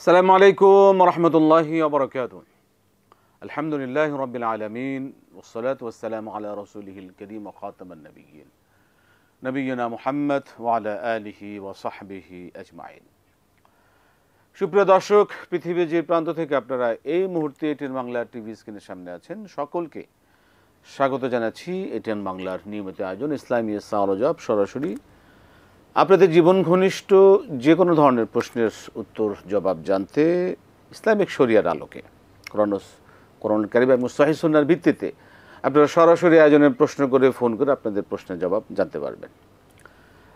আসসালামু আলাইকুম ওয়া রাহমাতুল্লাহি ওয়া বারাকাতুহু। আলহামদুলিল্লাহি রাব্বিল আলামিন ওয়াসসালাতু ওয়াসসালামু আলা রাসূলিহিল কারীম ওয়া খাতামান নাবিয়্যিন নবিয়্যিনা মুহাম্মদ ওয়া আলা আলিহি ওয়া সাহবিহি আজমাইন। সুপ্রিয় দর্শক, পৃথিবীর যে প্রান্ত থেকে আপনারা এই মুহূর্তে এটিএন বাংলা টিভি স্ক্রিনের সামনে আছেন, সকলকে স্বাগত জানাচ্ছি এটিএন বাংলার নিয়মিত আয়োজন ইসলামী সাওয়াল সরাসরি আপনাদের জীবন ঘনিষ্ঠ যে কোনো ধরনের প্রশ্নের উত্তর জবাব জানতে ইসলামিক শরিয়ার আলোকে কোরআন কারীম এবং সহিহ সুন্নাহর ভিত্তিতে আপনারা সরাসরি আয়োজনের প্রশ্ন করে ফোন করে আপনাদের প্রশ্নের জবাব জানতে পারবেন।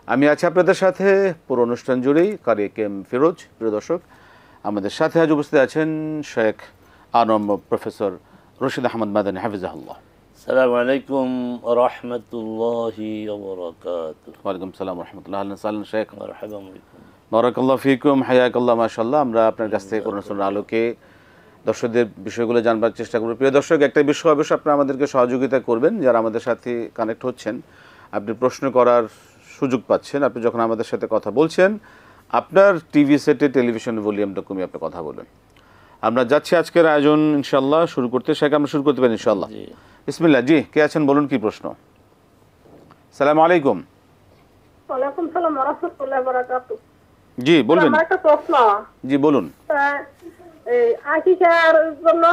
আমি আছি আপনাদের সাথে পুরো অনুষ্ঠান জুড়েই কারি কেম ফিরোজ। প্রিয় দর্শক, আমাদের সাথে আজ উপস্থিত আছেন শেখ আনম প্রফেসর রশিদ আহমদ মাদানী হাফিজাহুল্লাহ। আসসালামু আলাইকুম ওয়া রাহমাতুল্লাহি ওয়া বারাকাতুহু। ওয়া আলাইকুম আসসালাম ওয়া রাহমাতুল্লাহি ওয়া বারাকাতুহু। শেখ মারহাবা বিকুম। বারাকাল্লাহু ফিকুম, হায়াকাল্লাহ, মাশাআল্লাহ। আমরা আপনার কাছ থেকে কোরআন সুন্নাহর আলোকে দর্শকদের বিষয়গুলো জানবার চেষ্টা করব। প্রিয় দর্শক, একটা বিষয় অবশ্যই আপনারা আমাদেরকে সহযোগিতা করবেন, যারা আমাদের সাথে কানেক্ট হচ্ছেন, আপনি প্রশ্ন করার সুযোগ পাচ্ছেন। আপনি যখন আমাদের সাথে কথা বলছেন, আপনার টিভি সেটে টেলিভিশন ভলিউমটা কমিয়ে আপনি কথা বলুন। আমরা যাচ্ছি আজকের আয়োজন ইনশাআল্লাহ শুরু করতে। শেখ, আমরা শুরু করতে পারি ইনশাআল্লাহ। বিসমিল্লাহ। জি, কে আছেন বলুন, কি প্রশ্ন? আসসালামু আলাইকুম। ওয়ালাইকুম সালাম ওয়া রাহমাতুল্লাহি ওয়া বারাকাতুহু। জি বলবেন। আমার একটা প্রশ্ন। জি বলুন। এই আকিকার জন্য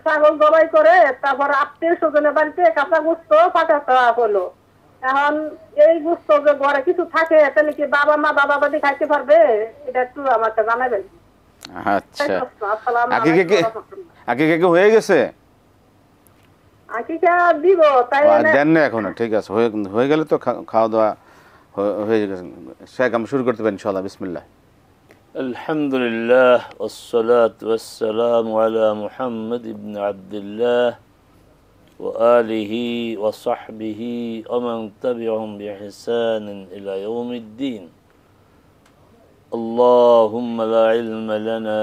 ছাগল জবাই করে তারপর আত্মীয় স্বজনের বাড়িতে কাঁচা গোস্ত পাঠাতে হলো। এখন এই গোস্ত যে ঘরে কিছু থাকে তাহলে কি বাবা মা বাবা বাড়ি খাইতে পারবে? এটা একটু আমাকে জানাবেন। আচ্ছা, আকিকা হয়ে গেছে? আকিকা দিব তাই দেন না এখনো? ঠিক আছে, হয়ে গেলে তো খাওয়া দাওয়া হয়ে গেছে। শেখ, আমরা শুরু করতে পারি ইনশাআল্লাহ। বিসমিল্লাহ। আলহামদুলিল্লাহ ওয়াসসালাতু ওয়াসসালামু আলা মুহাম্মদ ইবনে আব্দুল্লাহ ওয়া আলিহি ওয়া সাহবিহি ওয়া মান তাবি'আহুম বিইহসানিন ইলা ইয়াউমিদ্দিন। اللهم لا علم لنا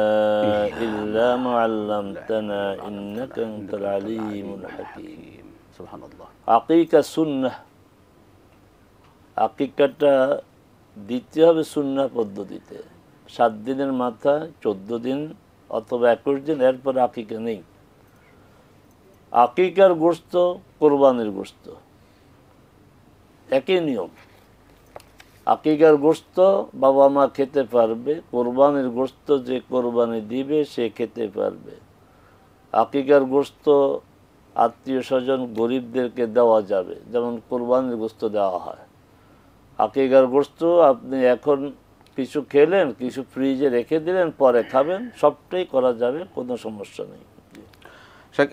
إلا ما علمتنا إنك أنت العليم الحكيم. سبحان الله. আকিকা সুন্নাহ, আকিকাটা দিতে হবে সুন্নাহ পদ্ধতিতে। 7 দিনের মাথা 14 দিন অথবা 21 দিন, এরপর আকিকা নেই। আকিকার গোশত কোরবানির গোশত, একই নিয়ম। আকিকার গোশত বাবা মা খেতে পারবে, কোরবানির গোশত যে কোরবানি দিবে সে খেতে পারবে। আকিকার গোশত আত্মীয় স্বজন গরিবদেরকে দেওয়া যাবে, যেমন কোরবানির গোশত দেওয়া হয়। আকিকার গোশত আপনি এখন কিছু খেলেন, কিছু ফ্রিজে রেখে দিলেন, পরে খাবেন, সবটাই করা যাবে, কোনো সমস্যা নেই।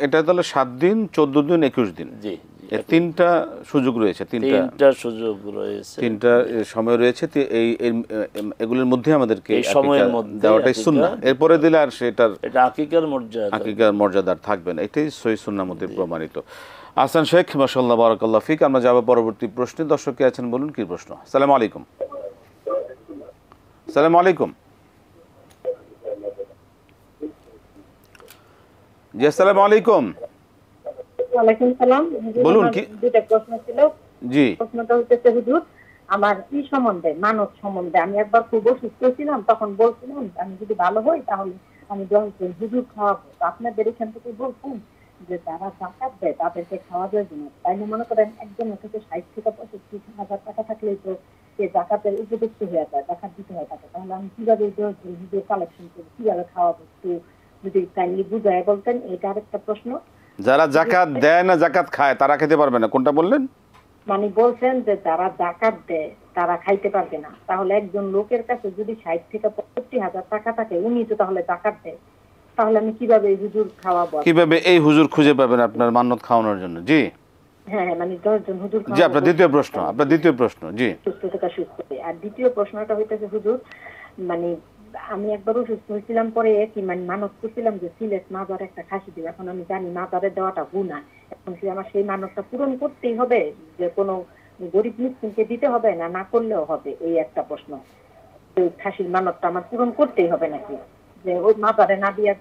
এটা তাহলে 7 দিন, 14 দিন, 21 দিন। জি, তিনটা সুযোগ রয়েছে। তিনটা সুযোগ রয়েছে, তিনটা সময় রয়েছে। এই এগুলোর মধ্যে আমাদেরকে এই সময়ের মধ্যে দেওয়াটাই সুন্নাহ। এরপরে দিলে আর এটা আকিকার মর্যাদা থাকবে না। এটাই সহিহ সুন্নাহর মধ্যে প্রমাণিত। আহসান শেখ, মাশাআল্লাহ, বারাকাল্লাহু ফিক। আমরা যাব পরবর্তী প্রশ্নে। দর্শক কে আছেন বলুন, কি প্রশ্ন? আসসালামু আলাইকুম। আসসালামু আলাইকুম। জি, আসসালামু আলাইকুম। ওয়ালাইকুম সালাম। বলুন, কি দুটো প্রশ্ন ছিল। জি, প্রশ্নটা হচ্ছে হুজুর, আমার কি সম্বন্ধে, মানব সম্বন্ধে। আমি একবার খুব অসুস্থ ছিলাম, তখন বলছিলাম আমি যদি ভালো হই তাহলে আমি হুজুর খাওয়াবো। আপনাদের এখান থেকে বলছেন যে যারা জাকাত দেয় তাদেরকে খাওয়া যায় না। তাই মনে করেন একজনের কাছে 60 থেকে 65,000 টাকা থাকলেই তো সে জাকাতের উপযুক্ত হয়ে যায়, জাকাত দিতে হয় তাকে। তাহলে আমি কিভাবে হুজুর কালেকশন করি, কিভাবে খাওয়াবো, একটু যদি কাইন্ডলি বুঝায় বলতেন। এটা আরেকটা প্রশ্ন। যারা জাকাত দেয় না, জাকাত খায়, তারা খেতে পারবে না, কোনটা বললেন? মানে বলছেন যে যারা জাকাত দেয় তারা খাইতে পারবে না। তাহলে একজন লোকের কাছে যদি 60 থেকে 65,000 টাকা থাকে, উনি তো তাহলে জাকাত দেয়, তাহলে আমি কিভাবে এই হুজুর খাওয়াবো? কিভাবে এই হুজুর খুঁজে পাবেন আপনার মান্নত খাওয়ানোর জন্য? জি হ্যাঁ, মানে 10 জন হুজুর জি। আপনার দ্বিতীয় প্রশ্ন। জি, সুস্থ থেকে সুস্থ। আর দ্বিতীয় প্রশ্নটা হইতেছে হুজুর, মানে আমি একবার অসুস্থ হয়েছিলাম, পরে কি মানে মানত করছিলাম যে সিলেট মাজার একটা খাসি দিব। এখন আমি জানি মাজারে দেওয়াটা গুনাহ। এখন কি আমার সেই মানতটা পূরণ করতেই হবে, যে কোনো গরিব মিসকিনকে দিতে হবে না, না করলেও হবে? এই একটা প্রশ্ন। ওই খাসির মানতটা আমার পূরণ করতেই হবে নাকি, যে ওই মাজারে না দিয়ে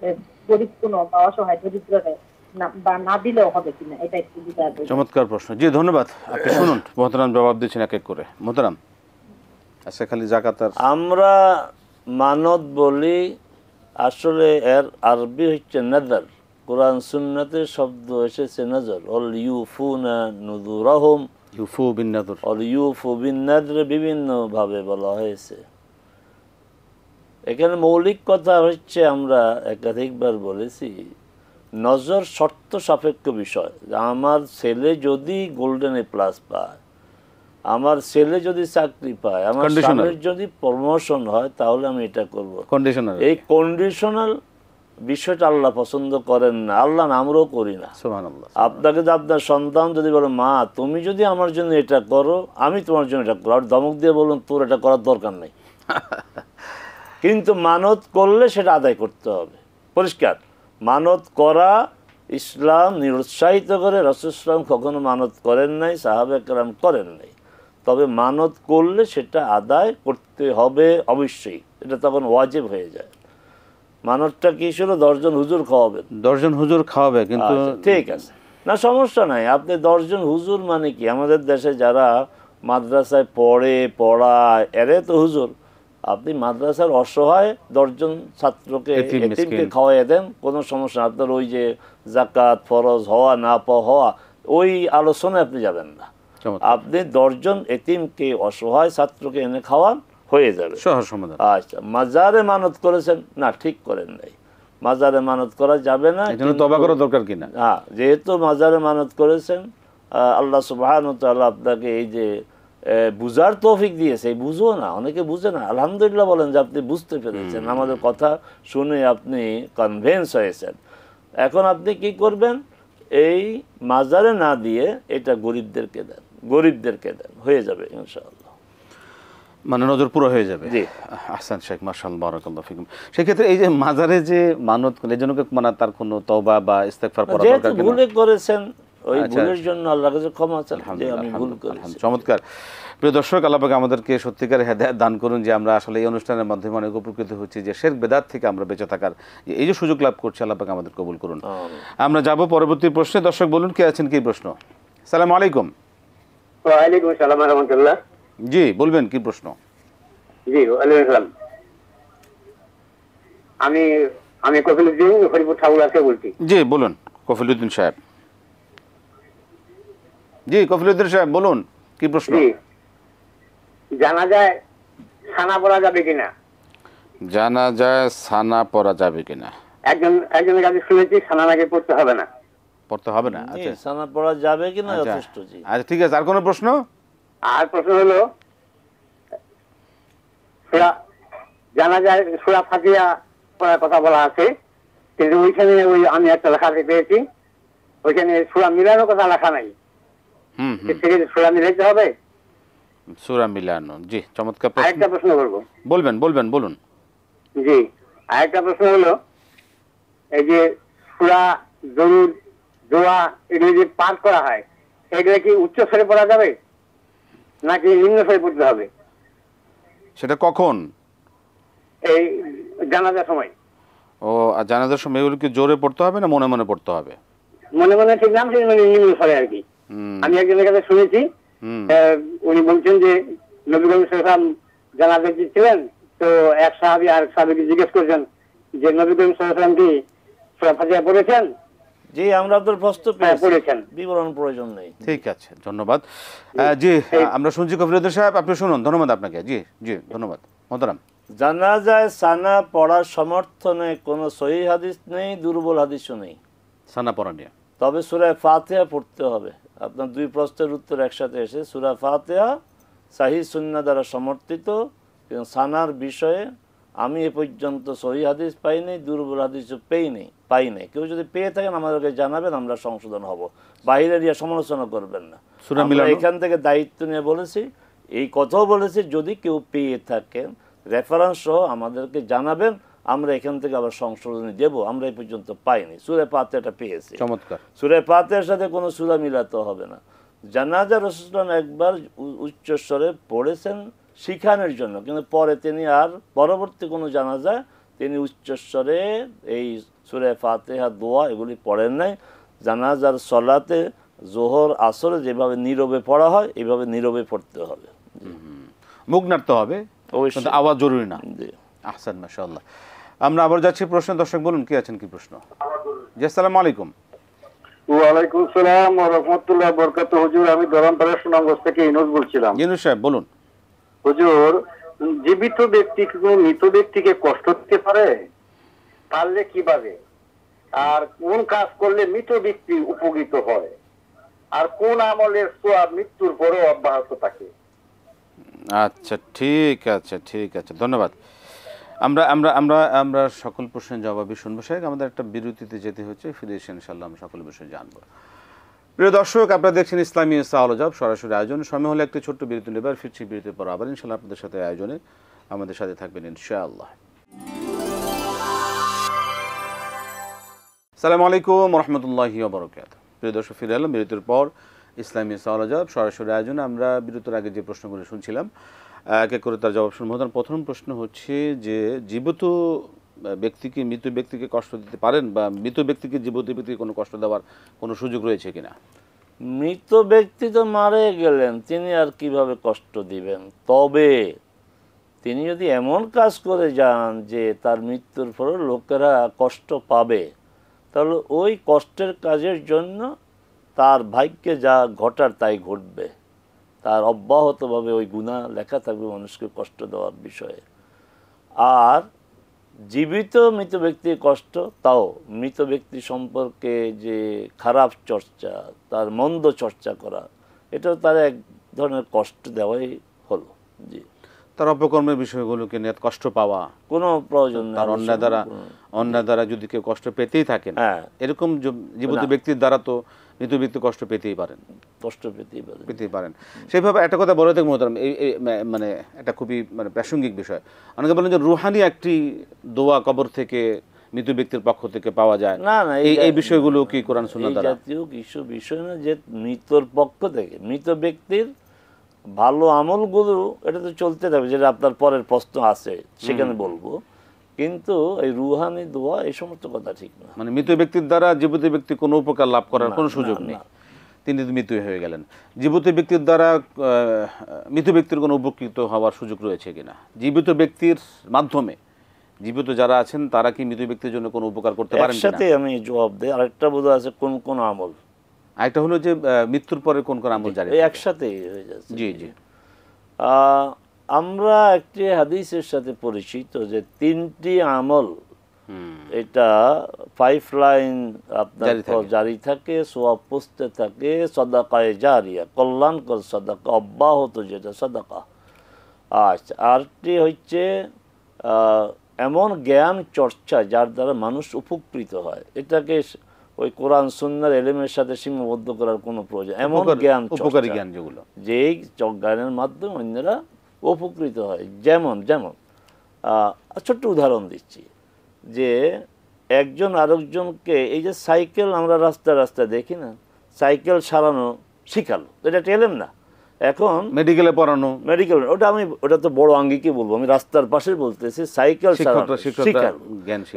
গরিব কোনো বা অসহায় দরিদ্ররে না দিলেও হবে কিনা, এটা একটু বুঝা। চমৎকার প্রশ্ন। জি, ধন্যবাদ। আপনি শুনুন, মোহতারাম জবাব দিচ্ছেন এক এক করে। মোহতারাম, আচ্ছা, খালি জাকাত আর আমরা মানত বলি আসলে এর আরবি হচ্ছে নাযার। কোরআন সুন্নাতে শব্দ এসেছে নাযার। অল ইউফুনা নুযুরাহুম, ইউফু বিন নাযর। অল ইউফু বিন নাযর বিভিন্নভাবে বলা হয়েছে। এখানে মৌলিক কথা হচ্ছে, আমরা একাধিকবার বলেছি, নজর শর্ত সাপেক্ষ বিষয়। আমার ছেলে যদি গোল্ডেন এ প্লাস পায়, আমার ছেলে যদি চাকরি পায়, আমার স্বামীর যদি প্রমোশন হয়, তাহলে আমি এটা করব। কন্ডিশনাল। এই কন্ডিশনাল বিষয়টা আল্লাহ পছন্দ করেন না, আল্লাহ আমরাও করি না। সুবহানাল্লাহ। আপনাকে যে আপনার সন্তান যদি বলে, মা তুমি যদি আমার জন্য এটা করো, আমি তোমার জন্য এটা করো, আর ধমক দিয়ে বলুন তোর এটা করার দরকার নেই। কিন্তু মানত করলে সেটা আদায় করতে হবে, পরিষ্কার। মানত করা ইসলাম নিরুৎসাহিত করে। রাসূল ইসলাম কখনো মানত করেন নাই, সাহাবা কেরাম করেন নাই। তবে মানত করলে সেটা আদায় করতে হবে অবশ্যই, এটা তখন ওয়াজিব হয়ে যায়। মানতটা কি ছিল? 10 জন হুজুর খাওয়াবেন। 10 জন হুজুর খাওয়াবে, কিন্তু ঠিক আছে, না সমস্যা নাই। আপনি 10 জন হুজুর মানে কি, আমাদের দেশে যারা মাদ্রাসায় পড়ায় এরে তো হুজুর। আপনি মাদ্রাসার অসহায় 10 জন ছাত্রকে, এতিমকে খাওয়াই দেন, কোনো সমস্যা না। আপনার ওই যে জাকাত ফরজ হওয়া না হওয়া ওই আলোচনায় আপনি যাবেন না। আপনি 10 জন এতিমকে, অসহায় ছাত্রকে এনে খাওয়ান, হয়ে যাবে সহজ সমাধান। আচ্ছা, মাজারে মানত করেছেন না, ঠিক করেন নাই। মাজারে মানত করা যাবে না, এজন্য তওবা করা দরকার কিনা? হ্যাঁ, যেহেতু মাজারে মানত করেছেন, আল্লাহ সুবহানাহু ওয়া তাআলা আপনাকে এই যে বুঝার তৌফিক দিয়েছে, এই বুঝো না, অনেকে বুঝে না। আলহামদুলিল্লাহ বলেন যে আপনি বুঝতে পেরেছেন, আমাদের কথা শুনে আপনি কনভিন্স হয়েছেন। এখন আপনি কি করবেন? এই মাজারে না দিয়ে এটা গরিবদেরকে দেন, হয়ে যাবে ইনশাআল্লাহ। মানে নজর পুরো হয়ে যাবে। জি, আহসান শেখ, মাশাআল্লাহ, বারাকাল্লাহু ফিকুম। সেক্ষেত্রে এই যে মাজারে যে মানত করলে, এজন্য মানে তার কোনো তওবা বা ইস্তেগফার করা দরকার কিনা? ভুলে করেছেন, ওই ভুলের জন্য আল্লাহর কাছে ক্ষমা চান যে আমি ভুল করেছি। চমৎকার। প্রিয় দর্শক, আল্লাহ পাক আমাদেরকে সত্যিকার হেদায়েত দান করুন, যে আমরা আসলে এই অনুষ্ঠানের মাধ্যমে অনেক উপকৃত হচ্ছি, যে শিরক বেদাত থেকে আমরা বেঁচে থাকার এই যে সুযোগ লাভ করছি, আল্লাহ পাক আমাদের কবুল করুন। আমরা যাব পরবর্তী প্রশ্নে। দর্শক বলুন, কে আছেন, কি প্রশ্ন? আসসালামু আলাইকুম। ওয়া আলাইকুম আসসালাম ওয়া রাহমাতুল্লাহ। জি বলবেন, কি প্রশ্ন? জি ওয়ালাইকুম আসসালাম। আমি কফিলউদ্দিন হরিপুর ঠাকুরা থেকে বলছি। জি বলুন কফিলউদ্দিন সাহেব। জি কফিলউদ্দিন সাহেব বলুন, কি প্রশ্ন? জি, জানাজায় ছানা পড়া যাবে কিনা? জানাজায় ছানা পড়া যাবে কিনা? একজনের কাছে শুনেছি ছানা নাকি পড়তে হবে না। পড়তে হবে না? আচ্ছা, ছানা পড়া যাবে কিনা যথেষ্ট। জি আচ্ছা, ঠিক আছে। আর কোনো প্রশ্ন? আর প্রশ্ন হলো, জানাজায় সূরা ফাতিহা পড়ার কথা বলা আছে, কিন্তু ওইখানে আমি একটা লেখা পেয়েছি, ওইখানে সূরা মিলানোর কথা লেখা নাই। সূরা মিলাইতে হবে? সূরা মিলানো, জি চমৎকার প্রশ্ন। আরেকটা প্রশ্ন করবো। বলুন। জি, আরেকটা প্রশ্ন হলো, এই যে সূরা দরুদ, দোয়া, এগুলো যে পাঠ করা হয়, এগুলো কি উচ্চ স্বরে পড়া যাবে নাকি নিম্ন স্বরে পড়তে হবে? সেটা কখন? এই জানাজার সময়। ও, আর জানাজার সময় এগুলো কি জোরে পড়তে হবে না মনে মনে পড়তে হবে? মনে মনে ঠিক নাম, মানে নিম্ন স্বরে আর কি। আমি একজনের কাছে শুনেছি, উনি বলছেন যে নবী করিম সাল্লাল্লাহু আলাইহি ওয়াসাল্লাম জানাজায় ছিলেন, তো এক সাহাবী আর সাহাবীকে জিজ্ঞেস করছেন যে নবী করিম সাল্লাল্লাহু আলাইহি ওয়াসাল্লাম কি সূরা ফাতিহা পড়েছেন? জি, আমরা আপনার প্রশ্ন পেয়েছি, বিবরণ প্রয়োজন নেই। ঠিক আছে, ধন্যবাদ। জি, আমরা শুনছি কফিলউদ্দিন সাহেব, আপনি শুনুন। ধন্যবাদ আপনাকে। জি ধন্যবাদ মোহতারাম। জানাজায় ছানা পড়ার সমর্থনে কোনো সহিহ হাদিস নেই, দুর্বল হাদিসও নেই ছানা পড়া নিয়ে। তবে সূরা ফাতিহা পড়তে হবে। আপনার দুই প্রশ্নের উত্তর একসাথে এসে, সূরা ফাতিহা সহিহ সুন্নাহ দ্বারা সমর্থিত, কিন্তু ছানার বিষয়ে আমি এ পর্যন্ত সহিহ হাদিস পাইনি, দুর্বল হাদিসও পাই নাই। কেউ যদি পেয়ে থাকেন আমাদেরকে জানাবেন, আমরা সংশোধন হব। বাইরে দিয়ে সমালোচনা করবেন না। আমরা এখান থেকে দায়িত্ব নিয়ে বলেছি, এই কথাও বলেছি, যদি কেউ পেয়ে থাকেন রেফারেন্স সহ আমাদেরকে জানাবেন, আমরা এখান থেকে আবার সংশোধনী দেব। আমরা এই পর্যন্ত পাইনি। সূরা ফাতিহাটা পেয়েছি। চমৎকার। সূরা ফাতিহার সাথে কোনো সূরা মিলাতে হবে না। জানাজা রাসূলুল্লাহ একবার উচ্চস্বরে পড়েছেন শিখানোর জন্য, কিন্তু পরে তিনি আর পরবর্তী কোনো জানাজা তিনি উচ্চস্বরে এই সূরা ফাতিহা, দোয়া এগুলি পড়েন নাই। জানাজার সলাতে জোহর আসরে যেভাবে নীরবে পড়া হয়, এইভাবে নীরবে পড়তে হবে। মুখ নাড়তে হবে, অবশ্যই, আওয়াজ জরুরি না। আহসান, মাশাআল্লাহ। আমরা আবার যাচ্ছি প্রশ্ন। দর্শক বলুন কি আছেন, কি প্রশ্ন? জি, আসসালামু আলাইকুম। ওয়ালাইকুম সালাম ওয়া রাহমাতুল্লাহি ওয়া বারাকাতুহু। হুজুর, আমি ধরমপাড়া সুনামগঞ্জ থেকে ইনুস বলছিলাম। ইউনুস সাহেব বলুন। হুজুর, জীবিত ব্যক্তি কি কোনো মৃত ব্যক্তিকে কষ্ট দিতে পারে? পারলে কিভাবে? আর কোন কাজ করলে মৃত ব্যক্তি উপকৃত হয়? আর কোন আমলের সওয়াব মৃত্যুর পরও অব্যাহত থাকে? আচ্ছা, ঠিক আছে, ঠিক আছে, ধন্যবাদ। আমরা আমরা আমরা আমরা সকল প্রশ্নের জবাবই শুনবো। সাহেব, আমাদের একটা বিরতিতে যেতে হচ্ছে, ফিরে এসে ইনশাআল্লাহ আমরা সকল বিষয় জানবো। প্রিয় দর্শক, আপনারা দেখছেন ইসলামী সাওয়াল-ও-জবাব সরাসরি আয়োজন। সময় হলে একটি ছোট্ট বিরতি নেবার, ফিরছি বিরতির পর আবার ইনশাআল্লাহ আপনাদের সাথে আয়োজনে। আমাদের সাথে থাকবেন ইনশাআল্লাহ। আসসালামু আলাইকুম ওয়া রাহমাতুল্লাহি ওয়া বারাকাতুহু। প্রিয় দর্শক, ফিরে এলাম বিরতির পর ইসলামী সাওয়াল-ও-জবাব সরাসরি আয়োজনে। আমরা বিরতির আগে যে প্রশ্নগুলো শুনছিলাম, এক এক করে তার জবাব শুনবো। প্রথম প্রশ্ন হচ্ছে যে জীবিত ব্যক্তিকে মৃত ব্যক্তিকে কষ্ট দিতে পারেন, বা মৃত ব্যক্তিকে জীবিত ব্যক্তিকে কোনো কষ্ট দেওয়ার কোনো সুযোগ রয়েছে কিনা? মৃত ব্যক্তি তো মারা গেলেন, তিনি আর কিভাবে কষ্ট দিবেন? তবে তিনি যদি এমন কাজ করে যান যে তার মৃত্যুর পরে লোকেরা কষ্ট পাবে, তাহলে ওই কষ্টের কাজের জন্য তার ভাগ্যে যা ঘটার তাই ঘটবে। তার অব্যাহতভাবে ওই গুনাহ লেখা থাকবে মানুষকে কষ্ট দেওয়ার বিষয়ে। আর জীবিত মৃত ব্যক্তির কষ্ট, তাও মৃত ব্যক্তি সম্পর্কে যে খারাপ চর্চা, তার মন্দ চর্চা করা, এটাও তার এক ধরনের কষ্ট দেওয়াই হলো। জি, তার অপকর্মের বিষয়গুলোকে নিয়ে কষ্ট পাওয়া কোনো প্রয়োজন নেই। তার অন্যায় দ্বারা যদি কেউ কষ্ট পেতেই থাকেন, হ্যাঁ, এরকম জীবিত ব্যক্তির দ্বারা তো মৃত ব্যক্তি কষ্ট পেতেই পারেন, কষ্ট পেতেই পারেন। সেইভাবে একটা কথা বলে থাকি মোহতারাম, মানে এটা খুবই মানে প্রাসঙ্গিক বিষয়। অনেকে বলেন যে রুহানি একটি দোয়া কবর থেকে মৃত ব্যক্তির পক্ষ থেকে পাওয়া যায়। না না, এই বিষয়গুলো কি কোরআন সুন্নাহ দ্বারা? জাতীয় কিছু বিষয় না যে মৃতর পক্ষ থেকে, মৃত ব্যক্তির ভালো আমলগুলো এটা তো চলতে থাকবে, যেটা আপনার পরের প্রশ্ন আছে সেখানে বলবো। কিন্তু এই রুহানি দোয়া এই সমস্ত কথা ঠিক না। মানে মৃত ব্যক্তির দ্বারা জীবিত ব্যক্তি কোনো উপকার লাভ করার কোনো সুযোগ নেই, তিনি তো মৃত্যু হয়ে গেলেন। জীবিত ব্যক্তির দ্বারা মৃত ব্যক্তির কোনো উপকৃত হওয়ার সুযোগ রয়েছে কিনা? জীবিত ব্যক্তির মাধ্যমে জীবিত যারা আছেন তারা কি মৃত ব্যক্তির জন্য কোনো উপকার করতে পারেন? একসাথে আমি জবাব দেই। আরেকটা বোঝা আছে কোন কোন আমল, আরেকটা হলো যে মৃত্যুর পরে কোন কোন আমল জারি, একসাথে হয়ে যাচ্ছে। জি জি। আমরা একটি হাদিসের সাথে পরিচিত যে 3টি আমল, এটা 5 লাইন আপনার জারি থাকে, সওয়াব পুষতে থাকে, সাদাকায়ে জারিয়া, কল্যাণকর সাদাকা, অব্যাহত যেটা সাদাকা। আচ্ছা, আরটি হচ্ছে এমন জ্ঞান চর্চা যার দ্বারা মানুষ উপকৃত হয়। এটাকে ওই কোরআন সুন্নাহর এলেমের সাথে সীমাবদ্ধ করার কোনো প্রয়োজন। এমন জ্ঞান, উপকারী জ্ঞান যেগুলো, যেই জ্ঞানের মাধ্যমে অন্যরা উপকৃত হয়। যেমন ছোট্ট উদাহরণ দিচ্ছি, যে একজন আরেকজনকে, এই যে সাইকেল আমরা রাস্তা দেখি না, সাইকেল সারানো শিখালো, এটা এলেম না। এখন মেডিকেলে পড়ানো, ওটা তো বড় আঙ্গিকে বলবো, আমি রাস্তার পাশে বলতেছি সাইকেল সারানো শিখালো।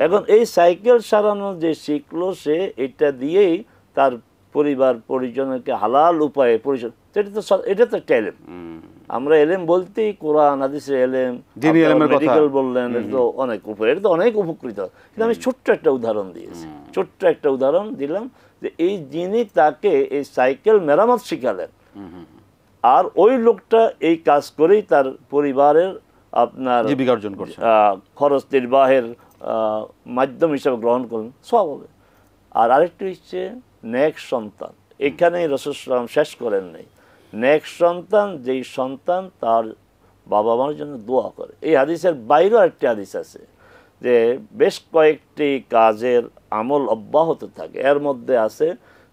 এখন এই সাইকেল সারানো যে শিখলো, সে এটা দিয়েই তার পরিবার পরিজনকে হালাল উপায়ে পরিচয়, এটা তো একটা এলেম। আমরা এলেম বলতেই কোরআন হাদিসের এলেম, মেডিকেল বললেন, এটা তো অনেক উপরে, এটা তো অনেক উপকৃত। কিন্তু আমি ছোট্ট একটা উদাহরণ দিয়েছি, ছোট্ট একটা উদাহরণ দিলাম যে এই যিনি তাকে এই সাইকেল মেরামত শিখালেন, আর ওই লোকটা এই কাজ করেই তার পরিবারের আপনার জীবিকা অর্জন করছে, খরচ নির্বাহের মাধ্যম হিসাবে গ্রহণ করলেন, সব হবে। আর আরেকটি হচ্ছে নেক সন্তান। এখানেই রাসূল সাল্লাল্লাহু আলাইহি ওয়াসাল্লাম শেষ করেন নাই। নেক সন্তান, যেই সন্তান তার বাবা মার জন্য দোয়া করে। এই হাদিসের বাইরেও একটি হাদিস আছে যে বেশ কয়েকটি কাজের আমল অব্যাহত থাকে। এর মধ্যে আছে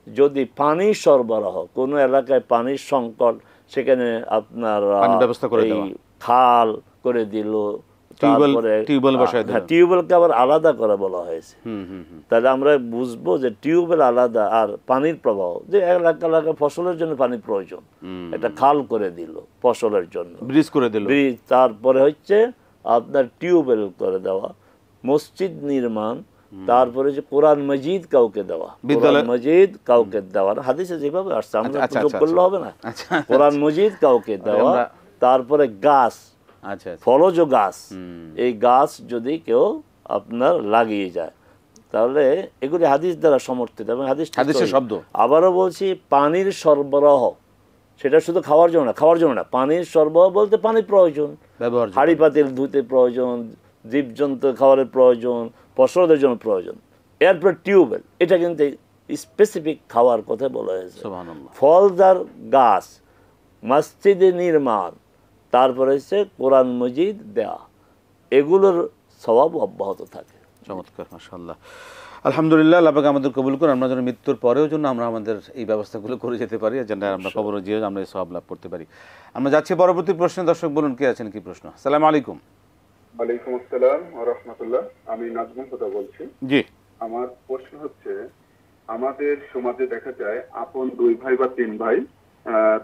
যদি পানি সরবরাহ, কোনো এলাকায় পানির সংকট, সেখানে আপনার খাল করে দিল, টিউবওয়েলকে আবার আলাদা করে বলা হয়েছে। তাহলে আমরা বুঝবো যে টিউবওয়েল আলাদা আর পানির প্রবাহ, যে এলাকা ফসলের জন্য পানি প্রয়োজন, একটা খাল করে দিল ফসলের জন্য, ব্রিজ করে দিল। তারপরে হচ্ছে আপনার টিউবওয়েল করে দেওয়া, মসজিদ নির্মাণ, তারপরে যে কোরআন মজিদ কাউকে দেওয়া, কোরআন মজিদ কাউকে দেওয়া, হাদিসে যেভাবে আসছে আমরা যোগ করলে হবে না, কোরআন মজিদ কাউকে দেওয়া। তারপরে গাছ, আচ্ছা আচ্ছা। ফলজ গাছ, এই গাছ যদি কেউ আপনার লাগিয়ে যায় তাহলে এগুলি হাদিস দ্বারা সমর্থিত এবং হাদিসের শব্দ। আবারও বলছি, পানির সরবরাহ, সেটা শুধু খাওয়ার জন্য না, পানির সরবরাহ বলতে পানি প্রয়োজন, হাঁড়ি পাতিল ধুতে প্রয়োজন, জীবজন্তু খাওয়ারের প্রয়োজন, ফসলের জন্য প্রয়োজন। এরপর টিউবওয়েল, এটা কিন্তু স্পেসিফিক খাওয়ার কথা বলা হয়েছে। ফলদার গাছ, মসজিদে নির্মাণ, তারপরে হচ্ছে কোরআন মজিদ দেয়া, এগুলোর স্বভাব অব্যাহত থাকে। চমৎকার, মাশাআল্লাহ। আলহামদুলিল্লাহ, আল্লাহ পাক আমাদের কবুল করুন। আমরা যেন মৃত্যুর পরেও জন্য আমরা আমাদের এই ব্যবস্থাগুলো করে যেতে পারি, যেন আমরা কবরে গিয়ে আমরা এই সওয়াব লাভ করতে পারি। আমরা যাচ্ছি পরবর্তী প্রশ্নে। দর্শক বলুন কে আছেন, কি প্রশ্ন? আসসালামু আলাইকুম। ওয়ালাইকুম আসসালাম ওয়া রাহমাতুল্লাহ। আমি নাজমুল হুদা বলছি। জি। আমার প্রশ্ন হচ্ছে, আমাদের সমাজে দেখা যায় আপন 2 ভাই বা 3 ভাই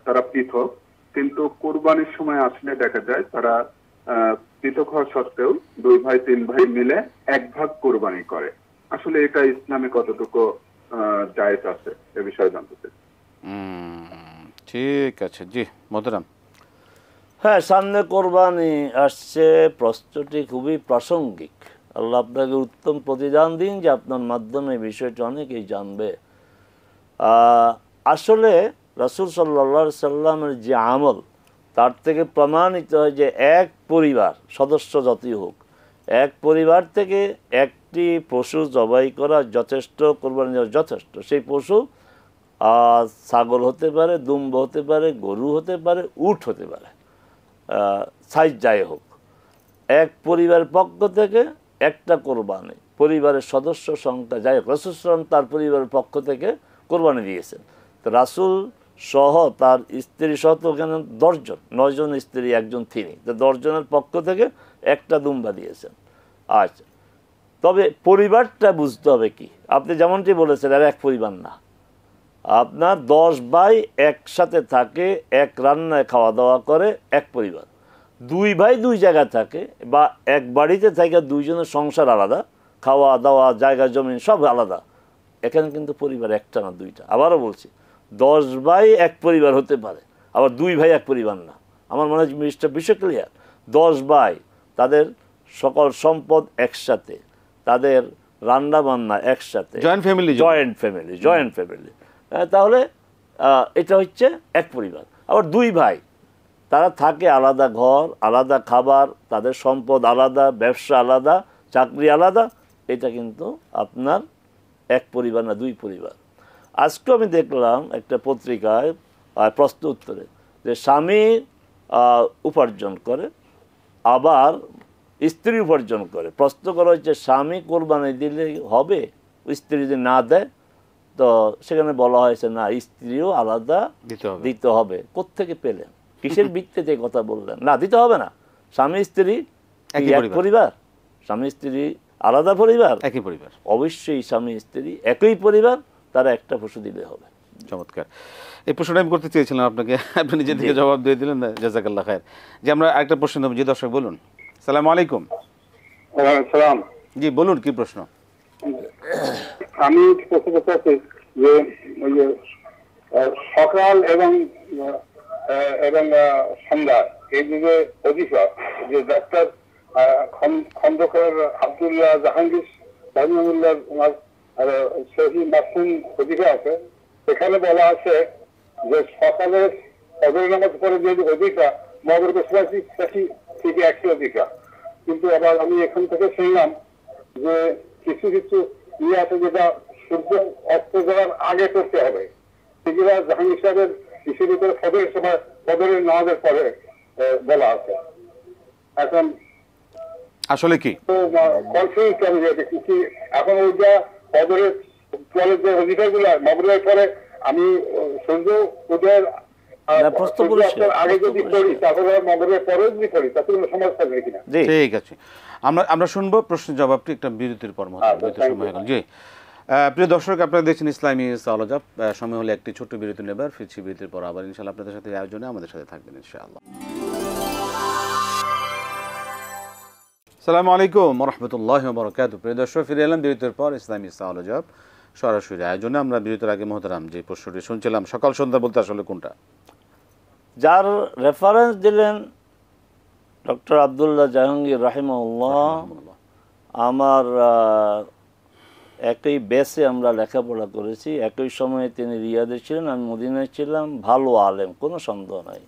তারা পৃথক, কিন্তু কুরবানির সময় আসলে দেখা যায় তারা পৃথক হওয়া সত্ত্বেও 2 ভাই 3 ভাই মিলে 1 ভাগ কুরবানি করে। আসলে এটা ইসলামে কতটুকু জায়েজ আছে, এ বিষয়ে জানতে চাই। ঠিক আছে, জি মোহতারাম। হ্যাঁ, সামনে কোরবানি আসছে, প্রশ্নটি খুবই প্রাসঙ্গিক। আল্লাহ আপনাকে উত্তম প্রতিদান দিন যে আপনার মাধ্যমে বিষয়টি অনেকেই জানবে। আসলে রাসূল সাল্লাল্লাহু আলাইহি সাল্লামের যে আমল, তার থেকে প্রমাণিত হয় যে এক পরিবার সদস্য যতই হোক, এক পরিবার থেকে একটি পশু জবাই করা যথেষ্ট, কোরবানি দেওয়া যথেষ্ট। সেই পশু ছাগল হতে পারে, দুম্ব হতে পারে, গরু হতে পারে, উট হতে পারে, সাইজ যাই হোক, এক পরিবারের পক্ষ থেকে একটা কোরবানি, পরিবারের সদস্য সংখ্যা যাই হোক, রাসূল সাল্লাল্লাহু আলাইহি ওয়াসাল্লাম তার পরিবারের পক্ষ থেকে কোরবানি দিয়েছেন। তো রাসূল সহ তার স্ত্রী সহ তো ওখানে 10 জন, 9 জন স্ত্রী, একজন তিনি, তো 10 জনের পক্ষ থেকে একটা দুম্বা দিয়েছেন। আচ্ছা, তবে পরিবারটা বুঝতে হবে কি, আপনি যেমনটি বলেছেন আর এক পরিবার না, আপনার 10 ভাই একসাথে থাকে, এক রান্নায় খাওয়া দাওয়া করে, এক পরিবার। 2 ভাই 2 জায়গায় থাকে বা এক বাড়িতে থাকে, 2 জনের সংসার আলাদা, খাওয়া দাওয়া, জায়গা জমিন সব আলাদা, এখানে কিন্তু পরিবার একটা না, 2টা। আবারও বলছি, 10 ভাই এক পরিবার হতে পারে, আবার 2 ভাই এক পরিবার না। আমার মনে হয় বিষয় ক্লিয়ার। 10 ভাই, তাদের সকল সম্পদ একসাথে, তাদের রান্না বান্না একসাথে, জয়েন্ট ফ্যামিলি, তাহলে এটা হচ্ছে এক পরিবার। আবার 2 ভাই, তারা থাকে আলাদা ঘর, আলাদা খাবার, তাদের সম্পদ আলাদা, ব্যবসা আলাদা, চাকরি আলাদা, এটা কিন্তু আপনার এক পরিবার না, 2 পরিবার। আজকে আমি দেখলাম একটা পত্রিকায় প্রশ্ন উত্তরে যে স্বামী উপার্জন করে, আবার স্ত্রী উপার্জন করে। প্রশ্ন করা হচ্ছে স্বামী কোরবানি দিলে হবে, স্ত্রী যদি না দেয়, তো সেখানে বলা হয়েছে না, স্ত্রীও আলাদা দিতে হবে। কোত্থেকে পেলেন, কিসের ভিত্তিতে কথা বললেন? না, দিতে হবে না। স্বামী স্ত্রী এক পরিবার, স্বামী স্ত্রী আলাদা পরিবার, একই পরিবার, অবশ্যই স্বামী স্ত্রী একই পরিবার, তারা একটা পশু দিলে হবে। চমৎকার। এই প্রশ্নটা আমি করতে চেয়েছিলাম আপনাকে, আপনি নিজে থেকে জবাব দিয়ে দিলেন, জাযাকাল্লাহ খায়ের। যে আমরা একটা প্রশ্ন দেব, জি দর্শক বলুন। আসসালামু আলাইকুম। সালাম। জি বলুন, কি প্রশ্ন? আমি প্রশ্ন করতে চাচ্ছি যে ওই যে সকাল এবং সন্ধ্যা, এই যে অধিকার, যে ডাক্তার খন্দকার আব্দুল্লাহ জাহাঙ্গীর রহিমাহুল্লাহ ওনার সহি মাসুম অধিকার আছে, সেখানে বলা আছে যে সকালের ফজর নামাজ পরে যে অধিকার মগরবের সময় থেকে 100 অধিকার। কিন্তু আবার আমি এখান থেকে শুনলাম যে কিছু কিছু ইয়ে আছে যেটা সূর্য অস্ত যাওয়ার আগে করতে হবে, সেগুলা জাহাঙ্গীর সাহেবের ইস্যুর উপরে ফজরের সময়, ফজরের নামাজের পরে বলা আছে। এখন আসলে কি কনফিউজ আমি কি এখন ওইটা ফজরের পরে যে অধিকারগুলো মগরবের পরে আমি সূর্য উদয়ের আগে যদি করি, তারপরে মগরবের পরে যদি করি, তাতে কোনো সমস্যা থাকবে কিনা? ঠিক আছে, আমরা শুনবো প্রশ্নের জবাবটি একটা বিরতির পর। সময় হয়ে গেল। জি প্রিয় দর্শক, আপনারা দেখছেন ইসলামী সাওয়াল-ও-জবাব। সময় হলে একটি ছোট্ট বিরতি নেবার, ফিরছি বিরতির পর আবার ইনশাআল্লাহ আপনাদের সাথে আয়োজনে আমাদের সাথে থাকবেন ইনশাআল্লাহ। আসসালামু আলাইকুম ওয়া রাহমাতুল্লাহি ওয়া বারাকাতুহু। প্রিয় দর্শক, ফিরে এলাম বিরতির পর ইসলামী সাওয়াল-ও-জবাব সরাসরি আয়োজনে। আমরা বিরতির আগে মোহতারাম যে প্রশ্নটি শুনছিলাম, সকাল সন্ধ্যা বলতে আসলে কোনটা? যার রেফারেন্স দিলেন ডক্টর আব্দুল্লাহ জাহাঙ্গীর রাহিমাহুল্লাহ আমার একই বেসে আমরা লেখাপড়া করেছি, একই সময়ে তিনি রিয়াদে ছিলেন, আমি মদিনায় ছিলাম। ভালো আলেম, কোনো সন্দেহ নাই।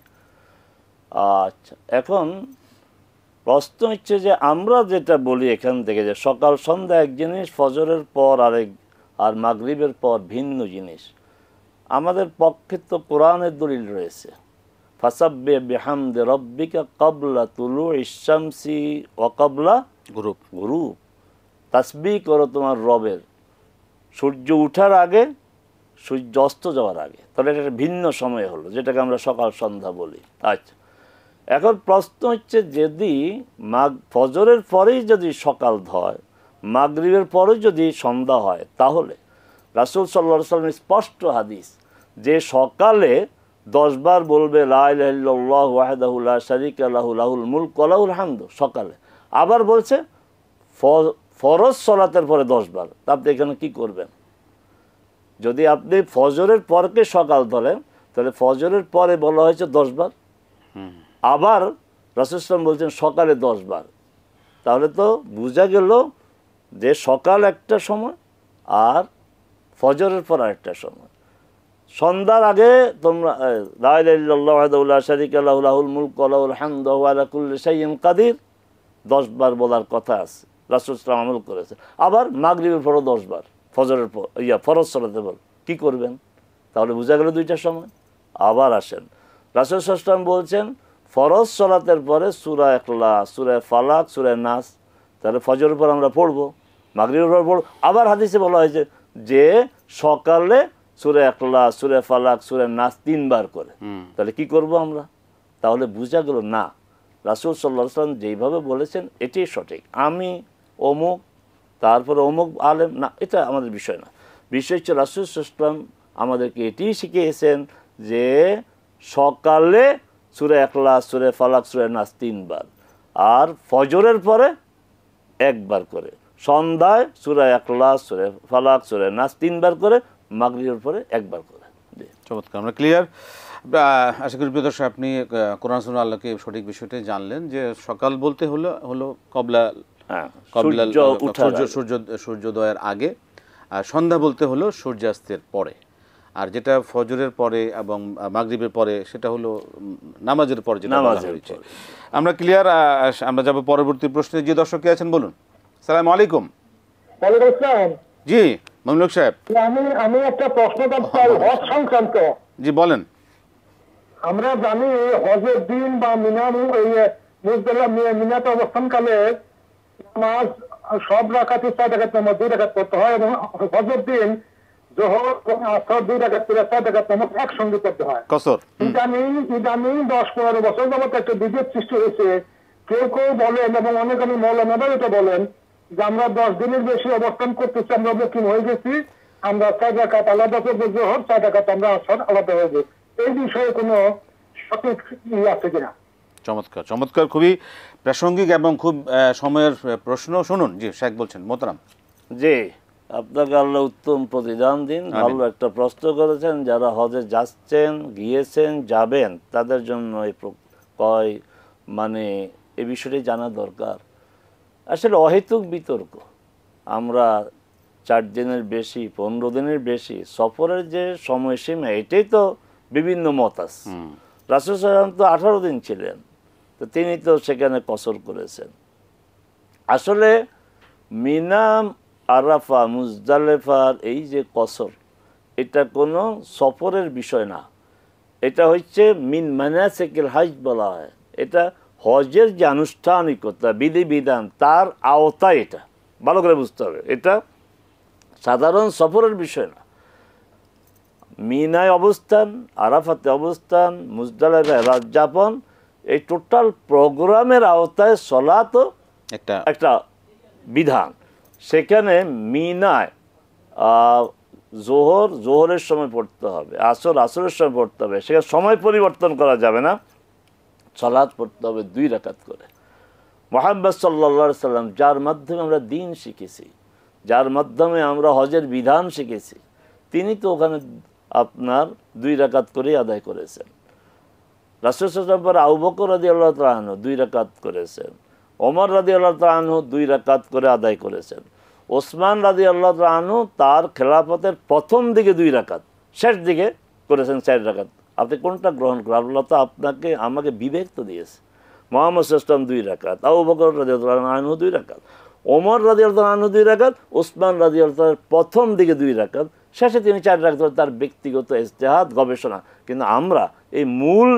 আচ্ছা, এখন প্রশ্ন হচ্ছে যে আমরা যেটা বলি এখান থেকে যে সকাল সন্ধ্যা এক জিনিস, ফজরের পর আরেক, আর মাগরিবের পর ভিন্ন জিনিস। আমাদের পক্ষে তো কোরআনের দলিল রয়েছে, ফাসাব্বিহ বিহামদি রাব্বিকা ক্বাবলা তুলুইশ শামসি ওয়া ক্বাবলা গুরুব। তাসবিহ করো তোমার রবের সূর্য ওঠার আগে, সূর্য অস্ত যাওয়ার আগে। তাহলে এটা একটা ভিন্ন সময় হলো, যেটাকে আমরা সকাল সন্ধ্যা বলি। আচ্ছা, এখন প্রশ্ন হচ্ছে যদি ফজরের পরেই যদি সকাল হয়, মাগরিবের পরেই যদি সন্ধ্যা হয়, তাহলে রাসূল সাল্লাল্লাহু আলাইহি ওয়াসাল্লামের স্পষ্ট হাদিস যে সকালে 10 বার বলবে লা ইলাহা ইল্লাল্লাহু ওয়াহদাহু লা শারীকা লাহু লাহুল মুলকু ওয়া লাহুল হামদু সকালে। আবার বলছে ফরজ সালাতের পরে 10 বার। আপনি এখানে কি করবেন? যদি আপনি ফজরের পরকে সকাল ধরেন, তাহলে ফজরের পরে বলা হয়েছে 10 বার, আবার রাসূল সাল্লাল্লাহু বলছেন সকালে 10 বার। তাহলে তো বোঝা গেল যে সকাল একটা সময় আর ফজরের পর আরেকটা সময়। সন্ধ্যার আগে তোমরা লা ইলাহা ইল্লাল্লাহু ওয়াহদাহু লা শারীকা লাহু লাহুল মুলকু ওয়া লাহুল হামদু ওয়া আলা কুল্লি শাইইন কাদির 10 বার বলার কথা আছে, রাসূল সাল্লাল্লাহু আলাইহি ওয়াসাল্লাম আমল করেছে। আবার মাগরিবের পরও 10 বার, ফজরের পর ফরজ সালাতের পর। কি করবেন? তাহলে বোঝা গেল দুইটার সময়। আবার আসেন, রাসূল সাল্লাল্লাহু আলাইহি ওয়াসাল্লাম বলছেন ফরজ সালাতের পরে সূরা ইখলাস, সূরা ফালাক, সূরা নাস। তাহলে ফজরের পর আমরা পড়বো, মাগরিবের পর পড়ব। আবার হাদিসে বলা হয়েছে যে সকালে সূরা ইখলাস, সূরা ফালাক, সূরা নাস 3 বার করে। তাহলে কি করব আমরা? তাহলে বোঝা গেল না, রাসূল সাল্লাল্লাহু আলাইহি ওয়াসাল্লাম যেইভাবে বলেছেন এটাই সঠিক। আমি অমুক, তারপরে অমুক আলেম না, এটা আমাদের বিষয় না। বিষয় হচ্ছে রাসূল সাল্লাল্লাহু আলাইহি ওয়াসাল্লাম আমাদেরকে এটিই শিখিয়েছেন যে সকালে সূরা ইখলাস, সূরা ফালাক, সূরা নাস 3 বার, আর ফজরের পরে 1 বার করে, সন্ধ্যায় সূরা ইখলাস, সূরা ফালাক, সূরা নাস 3 বার করে, মাগরিবের পরে 1 বার করে। চমৎকার, আমরা ক্লিয়ার। আশা করি প্রিয় দর্শক আপনি কোরআন সুন্নাহ আল্লাহকে সঠিক বিষয়টাই জানলেন যে সকাল বলতে হলো কবলা সূর্যোদয়ের আগে, আর সন্ধ্যা বলতে হলো সূর্যাস্তের পরে, আর যেটা ফজরের পরে এবং মাগরিবের পরে সেটা হলো নামাজের পরে যেটা বলা হয়েছে। আমরা ক্লিয়ার। আমরা যাব পরবর্তী প্রশ্নে। যে দর্শক কে আছেন বলুন। আসসালামু আলাইকুম। ওয়ালাইকুম আসসালাম। জি মামলুক সাহেব। আমি একটা প্রশ্ন করতে হজ সংক্রান্ত। জি বলেন। আমরা জানি হজের দিন বা মিনাতে অবস্থানকালে নামাজ সব রাকাতে 4 রাকাত নামাজ 2 রাকাত পড়তে হয়, এবং হজের দিন যোহর আসর 2 রাকাত করে 4 রাকাত নামাজ একসঙ্গে পড়তে হয়। কসর। ইদানিং 10-15 বছর যাবত একটা বিভেদ সৃষ্টি হয়েছে। কেউ কেউ বলেন, এবং অনেক মৌলানারা এটা বলেন যে আমরা 10 দিনের বেশি অবস্থান করতেছি, আমরা মুকিম হয়ে গেছি, আমরা 4 রাকাত আলাদা করবো যোহর, 4 রাকাত আমরা আসর আলাদা হয়ে যাই। এই বিষয়ে কোনো সঠিক আছে কিনা? চমৎকার চমৎকার, খুবই প্রাসঙ্গিক এবং খুব সময়ের প্রশ্ন। শুনুন। জি শেখ বলছেন মোহতারাম। জি, আপনাকে আল্লাহ উত্তম প্রতিদান দিন। ভালো একটা প্রশ্ন করেছেন। যারা হজে যাচ্ছেন, গিয়েছেন, যাবেন, তাদের জন্য এই বিষয়টি জানা দরকার। আসলে অহেতুক বিতর্ক। আমরা 4 দিনের বেশি, 15 দিনের বেশি সফরের যে সময়সীমা, এটাই তো বিভিন্ন মত আছে। রাসূল সাল্লাল্লাহু আলাইহি ওয়াসাল্লাম তো 18 দিন ছিলেন, তো তিনি তো সেখানে কসর করেছেন। আসলে মিনা, আরাফা, মুজদালেফার এই যে কসর, এটা কোনো সফরের বিষয় না। এটা হচ্ছে মিন মানাসিকিল হজ বলা হয়। এটা হজের যে আনুষ্ঠানিকতা, বিধিবিধান, তার আওতায় এটা ভালো করে বুঝতে হবে। এটা সাধারণ সফরের বিষয় না। মিনায় অবস্থান, আরাফাতে অবস্থান, মুজদালিফায় রাত যাপন, এই টোটাল প্রোগ্রামের আওতায় সলাতও একটা বিধান। সেখানে মিনায় জোহরের সময় পড়তে হবে, আসরের সময় পড়তে হবে, সেখানে সময় পরিবর্তন করা যাবে না। সালাত পড়তে হবে 2 রাকাত করে। মুহাম্মদ সাল্লাল্লাহু আলাইহি সাল্লাম, যার মাধ্যমে আমরা দিন শিখেছি, যার মাধ্যমে আমরা হজের বিধান শিখেছি, তিনি তো ওখানে আপনার 2 রাকাত করে আদায় করেছেন। রাসূল সাল্লাল্লাহু আলাইহি ওয়াসাল্লাম পরে আবু বকর রাদিয়াল্লাহু তাআলা আনহু 2 রাকাত করেছেন, ওমর রাদিয়াল্লাহু তাআলা আনহু 2 রাকাত করে আদায় করেছেন, ওসমান রাদিয়াল্লাহু তাআলা আনহু তার খেলাফতের প্রথম দিকে 2 রাকাত, শেষ দিকে করেছেন 4 রাকাত। আপনি কোনটা গ্রহণ করেন? আল্লাহ তো আপনাকে আমাকে বিবেক তো দিয়েছে। মুহাম্মদ সাল্লাল্লাহু আলাইহি ওয়াসাল্লাম 2 রাকাত, আবু বকর রাদিয়াল্লাহু আনহু 2 রাকাত, ওমর রাদিয়াল্লাহু আনহু 2 রাকাত, ওসমান রাদিয়াল্লাহু তাআলা প্রথম দিকে 2 রাকাত, শেষে তিনি 4 রাকাত, তার ব্যক্তিগত ইজতিহাদ গবেষণা। কিন্তু আমরা এই মূল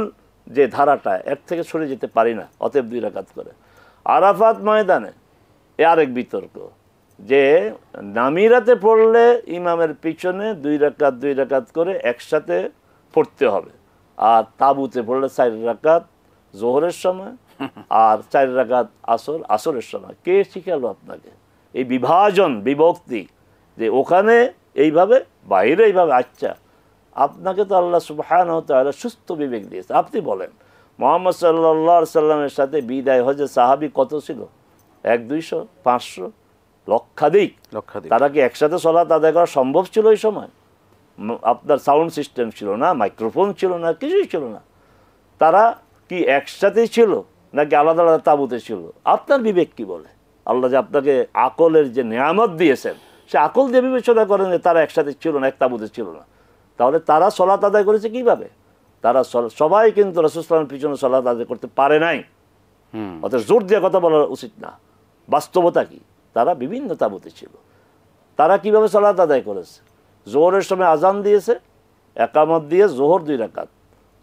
যে ধারাটা এর থেকে সরে যেতে পারি না, অতএব 2 রাকাত করে। আরাফাত ময়দানে এ আরেক বিতর্ক যে নামিরাতে পড়লে ইমামের পিছনে 2 রাকাত 2 রাকাত করে একসাথে পড়তে হবে, আর তাবুতে পড়লে 4 রাকাত জোহরের সময় আর 4 রাকাত আসরের সময়। কে শিখালো আপনাকে এই বিভাজন বিভক্তি যে ওখানে এইভাবে বাইরে এইভাবে? আচ্ছা, আপনাকে তো আল্লাহ সুবহানাহু ওয়া তাআলা সুস্থ বিবেক দিয়েছে। আপনি বলেন মুহাম্মদ সাল্লাল্লাহু আলাইহি সাল্লামের সাথে বিদায় হজে সাহাবী কত ছিল? 100-200 500 লক্ষাধিক। তারা কি একসাথে সালাত আদায় করা সম্ভব ছিল ওই সময়? আপনার সাউন্ড সিস্টেম ছিল না, মাইক্রোফোন ছিল না, কিছুই ছিল না। তারা কি একসাথেই ছিল নাকি আলাদা আলাদা তাঁবুতে ছিল? আপনার বিবেক কি বলে? আল্লাহ যে আপনাকে আকলের যে নেয়ামত দিয়েছেন, সে আকল দিয়ে বিবেচনা করেন যে তারা একসাথে ছিল না, এক তাঁবুতে ছিল না। তাহলে তারা সালাত আদায় করেছে কিভাবে? তারা সবাই কিন্তু রাসূল সাল্লাল্লাহু আলাইহি ওয়াসাল্লামের পিছনে সালাত আদায় করতে পারে নাই। অর্থাৎ জোর দিয়ে কথা বলা উচিত না। বাস্তবতা কি? তারা বিভিন্ন তাঁবুতে ছিল। তারা কিভাবে সালাত আদায় করেছে? জোহরের সময় আজান দিয়েছে, একামত দিয়ে জোহর 2 রাকাত,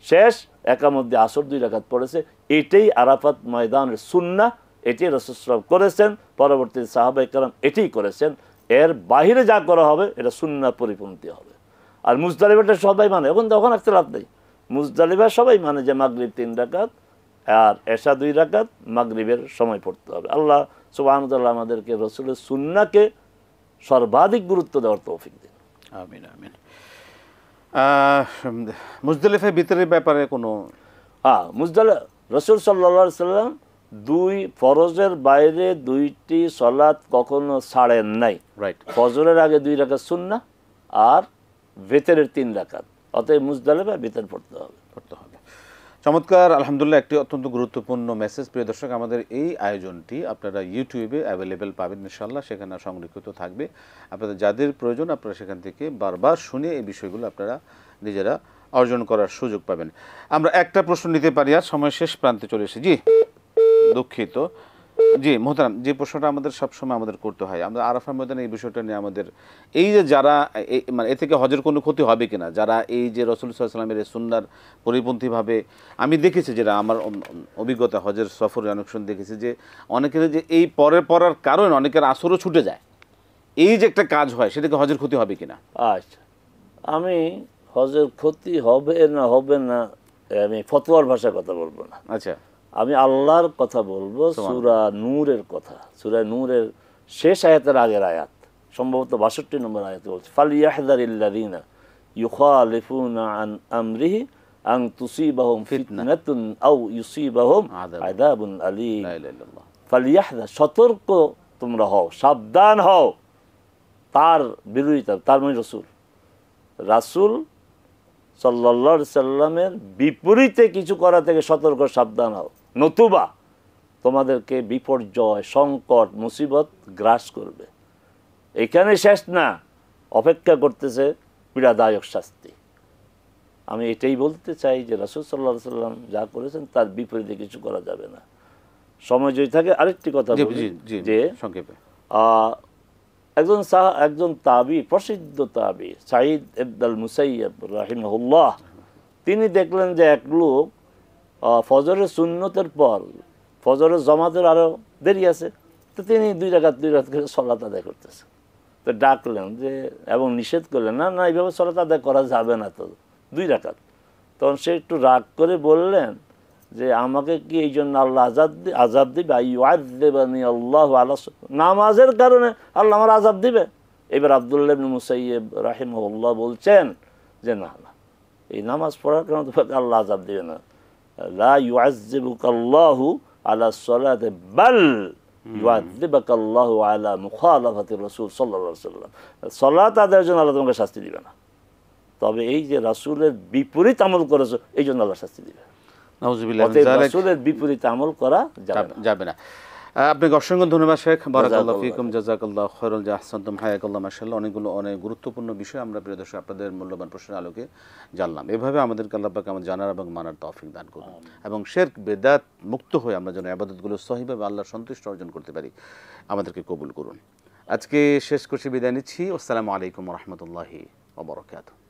শেষ একামত দিয়ে আসর 2 রাকাত পড়েছে। এটাই আরাফাত ময়দানের সুন্নাহ, এটি রাসূল সাল্লাল্লাহু আলাইহি ওয়াসাল্লাম করেছেন, পরবর্তী সাহাবায়ে কেরাম এটিই করেছেন। এর বাহিরে যা করা হবে এটা সুন্নাহ পরিপন্থী হবে। আর মুজদালিফাটা সবাই মানে, এখন তখন ইখতিলাফ নেই। মুজদালিফা সবাই মানে যে মাগরিব 3 রাকাত আর এশা 2 রাকাত মাগরিবের সময় পড়তে হবে। আল্লাহ সুবহানাহু ওয়া তাআলা আমাদেরকে রাসূলের সুন্নাহকে সর্বাধিক গুরুত্ব দেওয়ার তৌফিক দিন। আমিন আমিন। মুজদালিফায় বিতরের ব্যাপারে কোনো মুজদালিফা রাসূল সাল্লাল্লাহু আলাইহি সাল্লাম 2 ফরজের বাইরে 2টি সালাত কখনো ছাড়েন নাই। রাইট। ফজরের আগে 2 রাকাত সুন্নাহ আর ভিতরের 3 রাকাত। অতএব মুজদালিফা ভিতর পড়তে হবে। চমৎকার, আলহামদুলিল্লাহ। একটি অত্যন্ত গুরুত্বপূর্ণ মেসেজ। প্রিয় দর্শক, আমাদের এই আয়োজনটি আপনারা ইউটিউবে অ্যাভেলেবেল পাবেন ইনশাআল্লাহ, সেখানে সংরক্ষিত থাকবে। আপনাদের যাদের প্রয়োজন আপনারা সেখান থেকে বারবার শুনে এই বিষয়গুলো আপনারা নিজেরা অর্জন করার সুযোগ পাবেন। আমরা একটা প্রশ্ন নিতে পারি, আর সময় শেষ প্রান্তে চলে এসেছি। জি দুঃখিত। জি মোহতারাম, যে প্রশ্নটা আমাদের সবসময় আমাদের করতে হয়, আমরা আরাফার ময়দানে এই বিষয়টা নিয়ে আমাদের এই যে যারা মানে এ থেকে হজের কোনো ক্ষতি হবে কিনা, যারা এই যে রাসূল সাল্লাল্লাহু আলাইহি ওয়াসাল্লামের এই সুন্নাহর পরিপন্থীভাবে, আমি দেখেছি যেটা আমার অভিজ্ঞতা হজের সফরে অনেক সময় দেখেছি যে অনেকের যে এই পড়ার কারণে অনেকের আসরও ছুটে যায়, এই যে একটা কাজ হয়, সেটাকে হজের ক্ষতি হবে কিনা? আচ্ছা, আমি হজের ক্ষতি হবে না হবে না আমি ফতোয়ার ভাষায় কথা বলবো না। আচ্ছা, আমি আল্লাহর কথা বলবো। সূরা নূরের কথা, সূরা নূরের শেষ আয়াতের আগের আয়াত, সম্ভবত 62 নম্বর আয়াতে বলছে, ফালইয়াহযারিল্লাযীনা ইউখালিফুনা আন আমরিহি আন তুসিবাহুম ফিতনাতুন আও ইউসিবাহুম আযাবুন আলীম। ফালইয়াহযার, সতর্ক তোমরা হও, সাবধান হও তার বিরোধিতা, তার মানে রাসূল সাল্লাল্লাহু আলাইহি সাল্লামের বিপরীতে কিছু করা থেকে সতর্ক সাবধান হও, নতুবা তোমাদেরকে বিপর্যয়, সংকট, মুসিবত গ্রাস করবে। এখানে শেষ না, অপেক্ষা করতেছে পীড়াদায়ক শাস্তি। আমি এটাই বলতে চাই যে রাসূল সাল্লাল্লাহু আলাইহি সাল্লাম যা করেছেন তার বিপরীতে কিছু করা যাবে না। সময় যদি থাকে আরেকটি কথা বলি যে সংক্ষেপে, একজন তাবি, প্রসিদ্ধ তাবি সাঈদ ইবনুল মুসাইয়্যিব রাহিমাহুল্লাহ, তিনি দেখলেন যে এক লোক ফজরের সুন্নতের পর ফজরের জামাতের আরো দেরি আছে, তো তিনি 2 রাকাত করে সালাত আদায় করতেছে। তো ডাকলেন যে, এবং নিষেধ করলেন, না না এইভাবে সালাত আদায় করা যাবে না, তো 2 রাকাত। তখন সে একটু রাগ করে বললেন যে, আমাকে কি এই জন্য আল্লাহ আযাব দিবে? আইয়ুআযযিবানি আল্লাহু আলা নামাজের কারণে আল্লাহ আমার আযাব দিবে? এবার আব্দুল্লাহ ইবনে মুসাইয়্যিব রাহিমাহুল্লাহ বলছেন যে না না, এই নামাজ পড়ার কারণে তোমাকে আল্লাহ আযাব দিবে না। লা ইউআযযিবুকাল্লাহু আলা সলাতি বাল ইউআযযিবুকাল্লাহু আলা মুখালাফাতি রাসূল সাল্লাল্লাহু আলাইহি ওয়াসাল্লাম। সালাত আদায়ের জন্য আল্লাহ তোমাকে শাস্তি দিবে না, তবে এই যে রাসূলের বিপরীত আমল করেছো এই জন্য আল্লাহ শাস্তি দিবে। নাউজুবিল্লাহ মিন অতএব যালিক। রাসূলের বিপরীত আমল করা যাবে না। যাবে না। আপনাকে অসংখ্য ধন্যবাদ শেখ, বারাকাল্লাহু জাযাকাল্লাহ ফিকুম, জাযাকাল্লাহু খায়রাল জা আহসানতুম হায়াকাল্লাহ। মাশাআল্লাহ, অনেক গুরুত্বপূর্ণ বিষয় আমরা প্রিয় দর্শক আপনাদের মূল্যবান প্রশ্নের আলোকে জানলাম। এভাবে আমাদেরকে আল্লাহ পাক আমাদের জানার এবং মানার তৌফিক দান করুন এবং শিরক বিদআত মুক্ত হয়ে আমরা যেন ইবাদতগুলো সহিভাবে আল্লাহর সন্তুষ্টি অর্জন করতে পারি, আমাদেরকে কবুল করুন। আজকে শেষ করছি, বিদায় নিচ্ছি। আসসালামু আলাইকুম ওয়া রাহমাতুল্লাহি ওয়া বারাকাতুহু।